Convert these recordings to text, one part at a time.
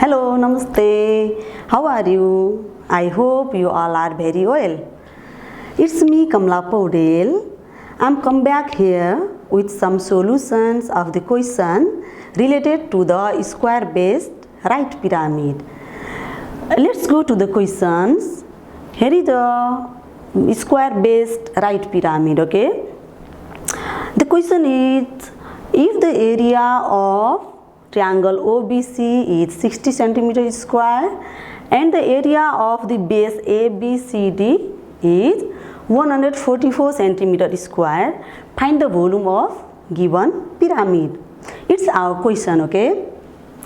Hello, Namaste. How are you? I hope you all are very well. It's me, Kamla Paudel. I'm come back here with some solutions of the question related to the square-based right pyramid. Let's go to the questions. Here is the square-based right pyramid, okay? The question is, if the area of triangle OBC is 60 cm square and the area of the base ABCD is 144 cm square, find the volume of given pyramid. It's our question, okay?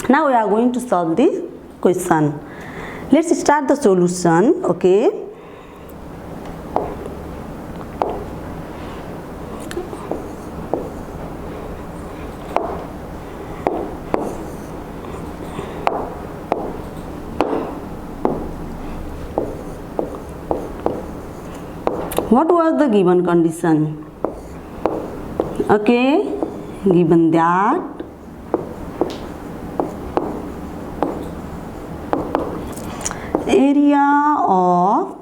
Now we are going to solve this question. Let's start the solution, okay? What was the given condition? Okay, given that area of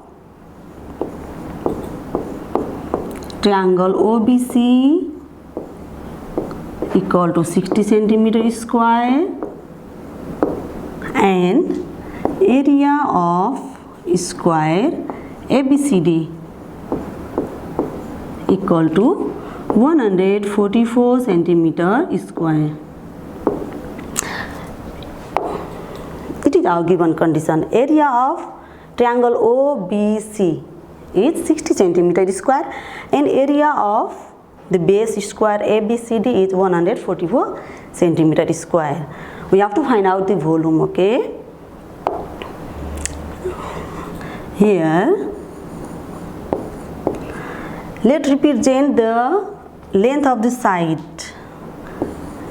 triangle OBC equal to 60 cm square and area of square ABCD equal to 144 cm square. It is our given condition. Area of triangle OBC is 60 cm square and area of the base square ABCD is 144 cm square. We have to find out the volume, okay? Here, let's represent the length of the side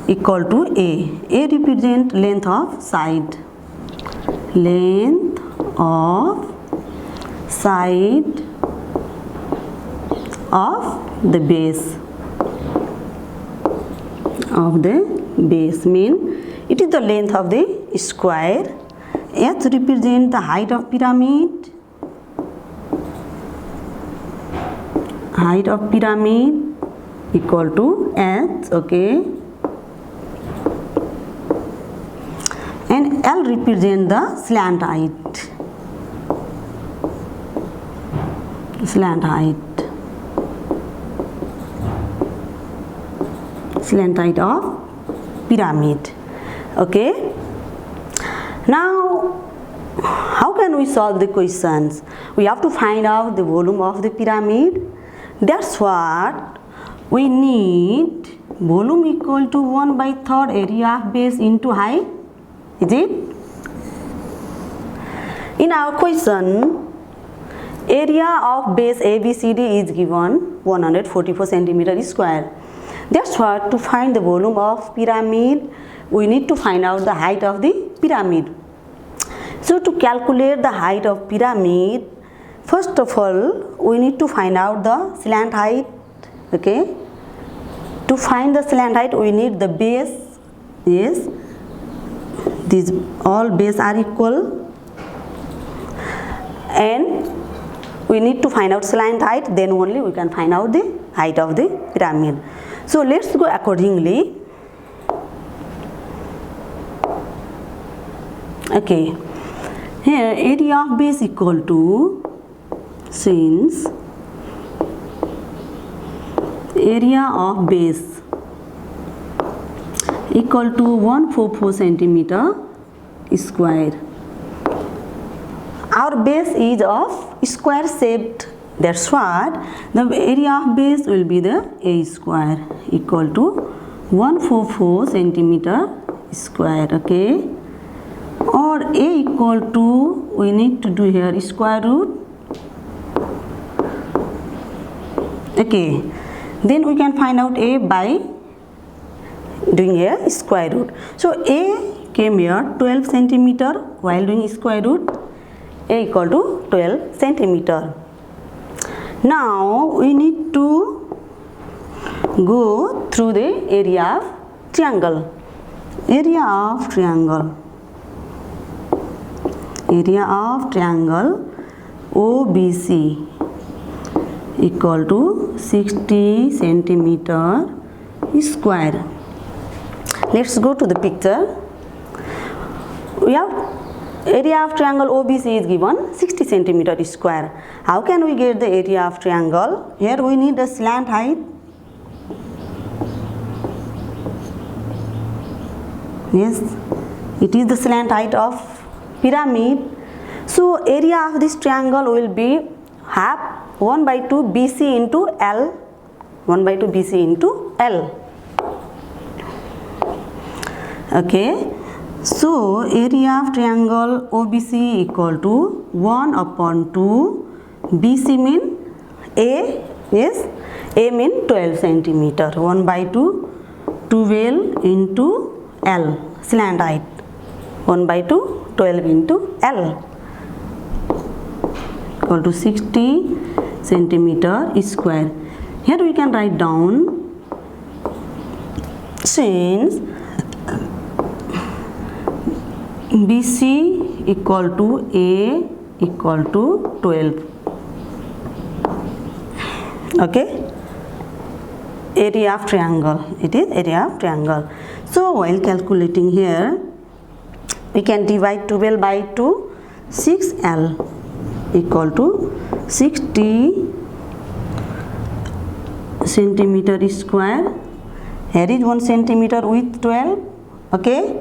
equal to A. A represent length of side. Length of side of the base. Of the base mean it is the length of the square. H represent the height of pyramid. Height of pyramid equal to H, okay, and L represent the slant height. Slant height. Slant height of pyramid. Okay. Now, how can we solve the questions? We have to find out the volume of the pyramid. That's what we need. Volume equal to 1/3 area of base into height. Is it? In our question, area of base ABCD is given 144 cm square. That's what to find the volume of pyramid, we need to find out the height of the pyramid. So to calculate the height of pyramid, first of all, we need to find out the slant height, okay? To find the slant height, we need the base. Yes, these all base are equal, and we need to find out slant height. Then only we can find out the height of the pyramid. So let's go accordingly. Okay, here area of base equal to, since area of base equal to 144 cm square. Our base is of square shaped. That's what the area of base will be the A square equal to 144 cm square. Okay, or A equal to, we need to do here square root. Okay, then we can find out A by doing here square root. So A came here 12 cm while doing square root. A equal to 12 cm. Now we need to go through the area of triangle. Area of triangle. area of triangle OBC equal to 60 centimeter square. Let's go to the picture. We have area of triangle OBC is given 60 centimeter square. How can we get the area of triangle? Here we need the slant height. Yes, it is the slant height of pyramid. So area of this triangle will be half 1 by 2 BC into L. 1 by 2 BC into L. Okay. So area of triangle OBC equal to 1 upon 2 BC mean A. Yes, A mean 12 centimeter. 1 by 2 12 into L, slant height. 1 by 2 12 into L equal to 60 centimeter square. Here we can write down, since BC equal to A equal to 12. Okay, area of triangle, it is area of triangle. So while calculating here, we can divide 12 by 2, 6L equal to 60 centimeter square. Here is 1 centimeter with 12. Okay,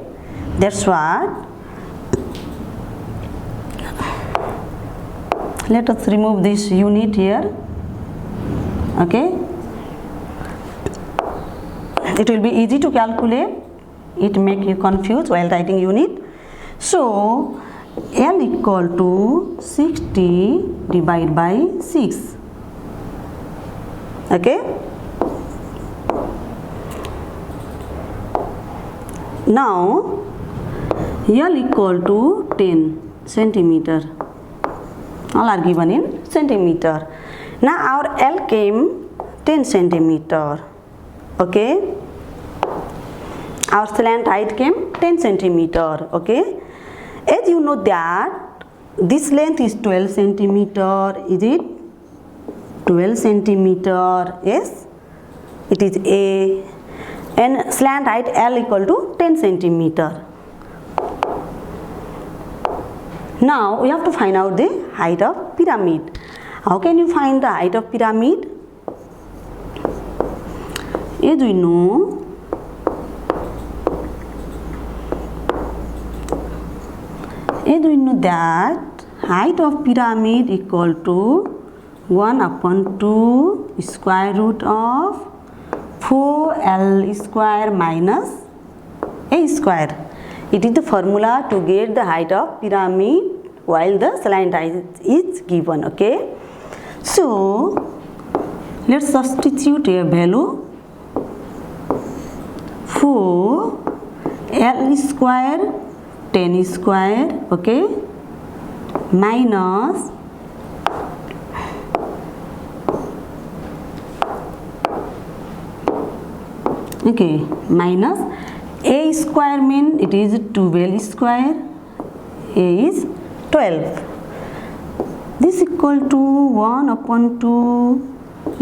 that's what. Let us remove this unit here. Okay, it will be easy to calculate. It make you confused while writing unit. So L equal to 60 divided by 6. Okay, now L equal to 10 centimeter. All are given in centimeter. Now our L came 10 centimeter. Okay, our slant height came 10 centimeter. Okay, as you know that this length is 12 centimeter. Is it 12 centimeter? Yes, it is A, and slant height L equal to 10 centimeter. Now we have to find out the height of pyramid. How can you find the height of pyramid? As we know, that height of pyramid equal to 1 upon 2 square root of 4L square minus A square. It is the formula to get the height of pyramid while the slant height is given. Okay, so let's substitute a value. 4L square 10 square. Okay, minus minus A square mean it is 12 square. A is 12. This equal to 1 upon 2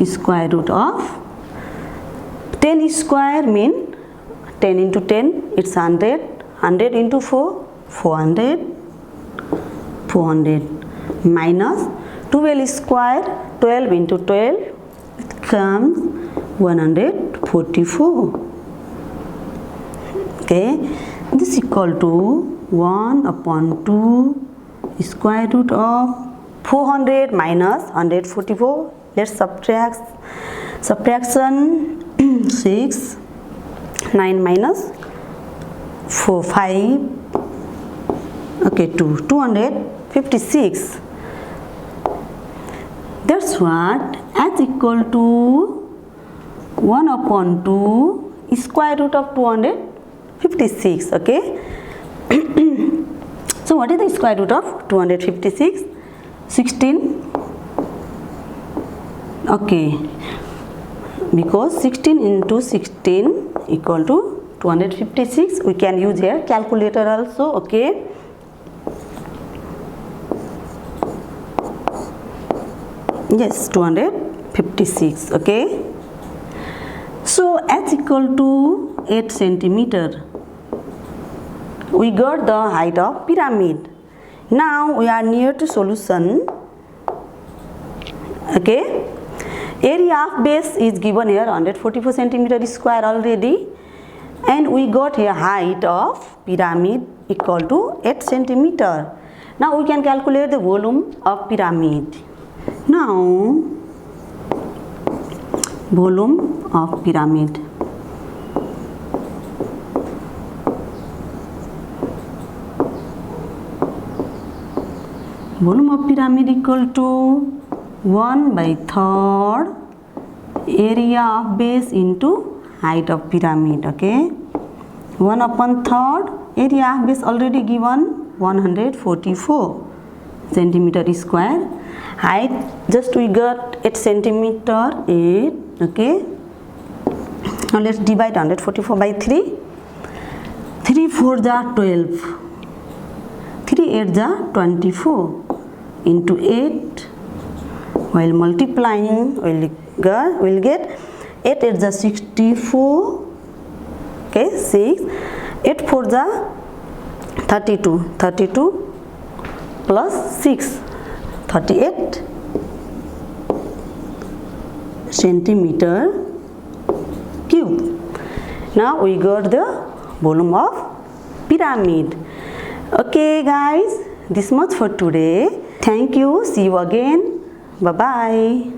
square root of 10 square mean 10 into 10 it's 100. 100 into 4 400 minus 12 square 12 into 12 it comes 144. Okay, this equal to 1 upon 2 square root of 400 minus 144. Let's subtraction 6 9 minus 4 5. Okay, 256. That's what x equal to 1 upon 2 square root of 256. Okay. So what is the square root of 256? 16. Okay, because 16 into 16 equal to 256. We can use here calculator also. Okay, Yes, 256. Okay. So h equal to 8 centimeter. We got the height of pyramid. Now we are near to solution. Okay. Area of base is given here 144 centimeter square already, and we got here height of pyramid equal to 8 centimeter. Now we can calculate the volume of pyramid. Now volume of pyramid. Volume of pyramid equal to 1/3 area of base into height of pyramid. Okay, 1/3 area of base already given 144 centimeter square. Height just we got 8 centimeter 8. Okay, now let's divide 144 by 3. 3 4 the 12, 3 8 the 24 into 8. While multiplying we'll get 8 8 the 64. Okay, 6 8 4 the 32, 32 plus 6, 38 centimeter cube. Now we got the volume of pyramid. Okay guys, this much for today. Thank you. See you again. Bye bye.